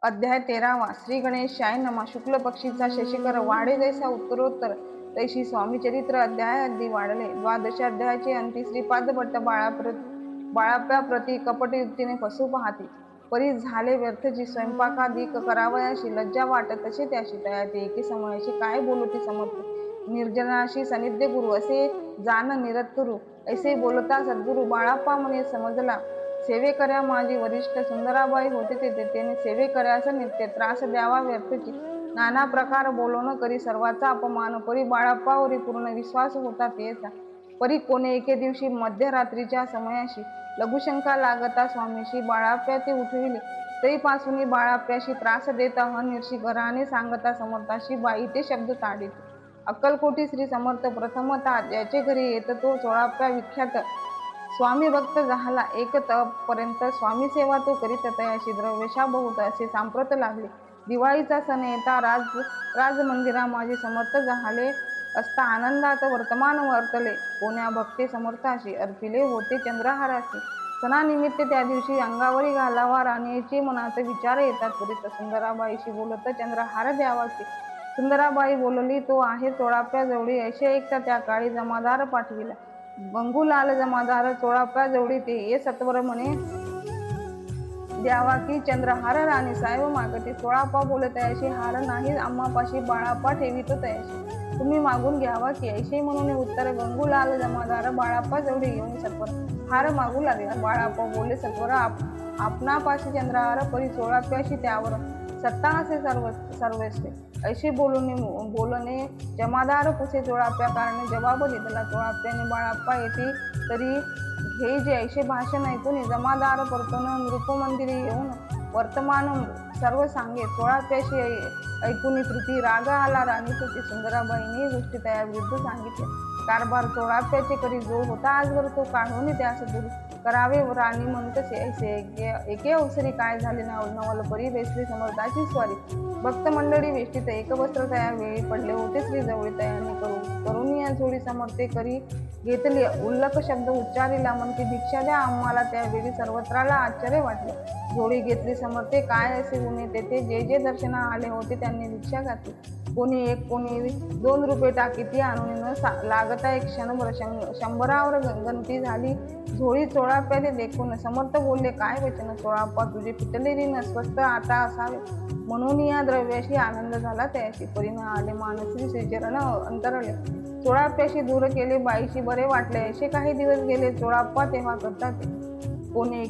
अध्याय 13वा. श्री गणेशाय नमः. शुक्ल पक्षीचा शशिकर वाढे जैसा उत्तरोत्तर तैशी स्वामी चरित्र अध्याय अगदी वाढले. द्वादश अध्यायाचे अंती श्रीपाद भट्ट बाळाप्याप्रती कपट युक्तीने फसू पाहती. परी झाले व्यर्थची स्वयंपाकादिक करावयाशी लज्जा वाटत तसे त्याशी तयाते एके समयाशी काय बोलती समर्थ निर्जनाशी सनिध्य गुरु असे जाण निरतुरु ऐसे बोलता सद्गुरु बाळाप्पा म्हणे समजला सेवेकऱ्या माझी वरिष्ठ सुंदराबाई होते तेथे त्याने सेवेकऱ्यास नित्य त्रास द्यावा व्यर्थची नाना प्रकार बोलवणं करी सर्वाचा अपमान परी बाळाप्पावरी पूर्ण विश्वास होता तेचा परी कोणे एके दिवशी मध्यरात्रीच्या समयाशी लघुशंका लागता स्वामीशी बाळाप्या ते उठविले तरीपासून बाळाप्याशी त्रास देता हनिर्षी घराने सांगता समर्थाशी बाई ते शब्द ताडित अक्कलकोटी श्री समर्थ प्रथमता ज्याचे घरी येत तो चोळाप्या विख्यात स्वामी भक्त झाला एक पर्यंत स्वामी सेवा तो करीत तयाशी द्रव्यशा बहुत असे सांप्रत लागले. दिवाळीचा सण येता राजमंदिरा माझे समर्थ झाले असता आनंदात वर्तमान वर्तले कोण्या भक्ती समर्थाशी अर्पिले होते चंद्रहाराशी सणानिमित्त त्या दिवशी अंगावरी घालावा राणीची मनात विचार येतात त्वरित सुंदराबाईशी बोलत चंद्रहार द्यावाची सुंदराबाई बोलली तो आहे चोळाप्या जवळी ऐसे ऐकता त्या काळी जमादार पाठविला गंगूलाल जमादार चोळाप्या जवळी ते ये सत्वर म्हणे द्यावा की चंद्रहार राणी साहेब मागते चोळाप्पा बोलत अशी हार नाही आम्हापाशी बाळाप्पा ठेवितो तयाशी तुम्ही मागून घ्यावा की ऐशी म्हणून उत्तर गंगूलाल जमादार बाळाप्पा जवळी येऊन सत्वर हार मागू लागला बाळाप्पा बोले सत्वर आपणापाशी चंद्रहार परी चोळाप्याशी त्यावर सत्ता असे सर्वस्वे ऐशी बोलणे जमादार पुसे चोळाप्या कारणे जवाब दिला चोळाप्याने बाळाप्पा येते तरी हे जे ऐसे भाषण ऐकून जमादार परतून नृपमंदिरी येऊन वर्तमान सर्व सांगे चोळाप्याशी ऐकून कृती राग आला राणीपती सुंदराबाईने गोष्टी त्याविरुद्ध सांगितले कारभार चोळाप्याचे करी जो होता आजवर तो काढून त्यास दूर करावे राणी म्हणतसे ऐसे एके अवसरी काय झाले नवल परी बेसली समर्थाची स्वारी भक्त मंडळी वेष्टीत एकवस्त्र तया वेळी पडले होते श्री जवळी तयाने करून या जोडी समर्थे करी घेतली उल्लख शब्द उच्चारिला म्हणते भिक्षा द्या आम्हाला त्यावेळी सर्वत्राला आश्चर्य वाटले जोडी घेतली समर्थे काय असे गुन्हे तेथे जे जे दर्शना आले होते त्यांनी भिक्षा घातली कोणी 1 कोणी 2 रुपये टाकी ती आणून न लागता एक क्षणभर 100वर गणती झाली झोळी चोळाप्याने देखून समर्थ बोलले काय वचन चोळाप्पा तुझे फिटलेली न स्वस्त आता असावे म्हणून या द्रव्याशी आनंद झाला त्याशी परिणाम आले मानसी श्रीचरण अंतरले चोळाप्याशी दूर केले बाईशी बरे वाटले असे काही दिवस गेले चोळाप्पा तेव्हा करतात कोणी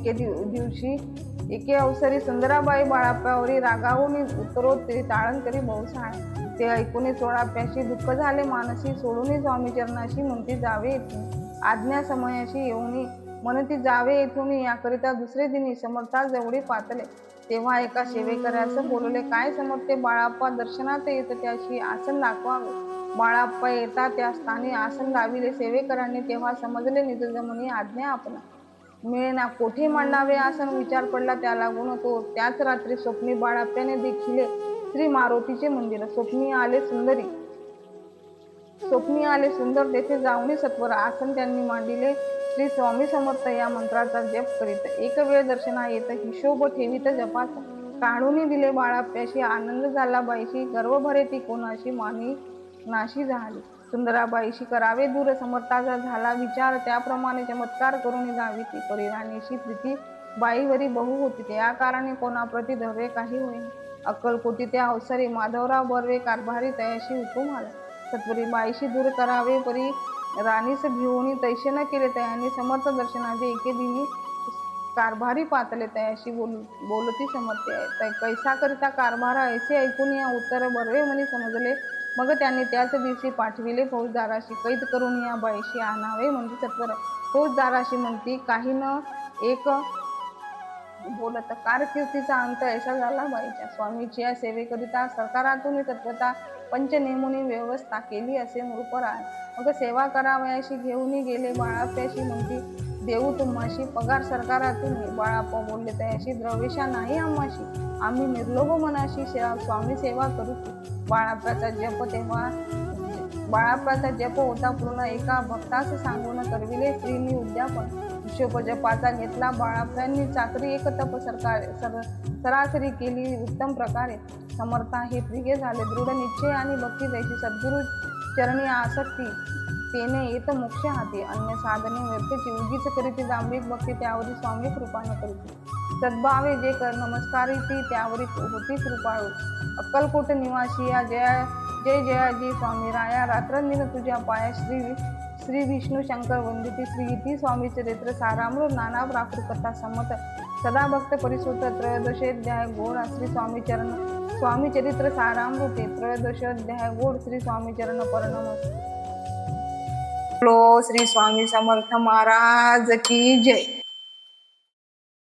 एके अवसरी सुंदराबाई बाळाप्यावरी रागावून उत्तरोत्तरी ताळण करी बहुसाळ ते ऐकून चोळाप्याशी दुःख झाले मानसी सोडून स्वामी चरणाशी म्हणती जावे येथून आज्ञा समयाशी येऊन म्हणती जावे येथून याकरिता दुसरे दिनी समर्था जवळी पातले तेव्हा एका सेवेकऱ्यास बोलवले काय समर्थे बाळाप्पा दर्शनात येत त्याशी आसन दाखवावे बाळाप्पा येता त्या स्थानी आसन लाविले सेवेकरांनी तेव्हा समजले निजजमनी आज्ञा आपणा मिळेना कोठे मांडावे आसन विचार पडला त्या लागून तो त्याच रात्री स्वप्नी बाळाप्याने देखील श्री मारुतीचे मंदिर स्वप्नी आले सुंदर तेथे जाऊन सत्वर आसन त्यांनी मांडिले श्री स्वामी समर्थ या मंत्राचा जप करीत एक वेळ दर्शना येत हिशोब ठेवीत जपात काढून दिले बाळाप्याशी आनंद झाला बाईशी गर्व भरे ती कोणाशी मानी नाशी झाली सुंदराबाईशी करावे दूर समर्थाचा झाला विचार त्याप्रमाणे चमत्कार करून जावी ती परिराणीशी प्रीती बाईवरी बहु होती त्या कारणे कोणाप्रती धवे काही होईना अक्कलकोटी त्या अवसरी माधवराव बर्वे कारभारी तयाशी हुकूम आला सत्वरी बाईशी दूर करावे परी राणीस भिवून तैसे न केले तयाने समर्थ दर्शनाचे एके दिनी कारभारी पातले तयाशी बोलती समर्थे कैसा करिता कारभारा ऐसे ऐकून या उत्तर बर्वे म्हणे समजले मग त्यांनी त्याच दिवशी पाठविले फौजदाराशी कैद करून या बाईशी आणावे म्हणजे सत्वर फौजदाराशी म्हणती काही न एक बोलत कारकिर्दीचा अंत ऐसा झाला बाईच्या स्वामीची या सेवेकरिता सरकारातून तत्वता पंच नेमुनी व्यवस्था केली असे नृपराय मग सेवा करावयाशी घेऊन गेले बाळाप्याशी म्हणती देऊ तुम्हाशी पगार सरकारातून बाळाप्पा बोलले तयाशी द्रवेशा नाही आम्हाशी आम्ही निर्लोभ मनाशी स्वामी सेवा करू बाळाप्याचा जप होता पूर्ण एका भक्तास सांगून करविले स्त्रीनी उद्यापन षोडशोपचाराचा घेतला. बाळाप्पांनी चाकरी एक तप सरासरी केली उत्तम प्रकारे. समर्था हे प्रिय झाले. दृढ निश्चय आणि भक्ती जैसी सद्गुरु चरणी आसक्ती तेने येत मोक्ष हाती. अन्य साधने व्यर्थेची उगीच करीती. दांभिक भक्ती त्यावरी स्वामी कृपा न करीती. सद्भावे जे कर नमस्कारिती त्यावरी होती कृपाळू. अक्कलकोट निवासी या जय जयाजी स्वामी राया. रात्रंदिन तुझ्या पाया श्री विष्णू शंकर वंदिती. श्री इति स्वामी चरित्र सारामृत नाना प्राकृत कथा सम्मत. सदा भक्त परिसुत. त्रयोदशोध्याय गोड स्वामी चरित्र सारामृते. त्रयोदशोध्याय गोड श्री स्वामी चरण परनमस्ते. श्री स्वामी समर्थ महाराज की जय.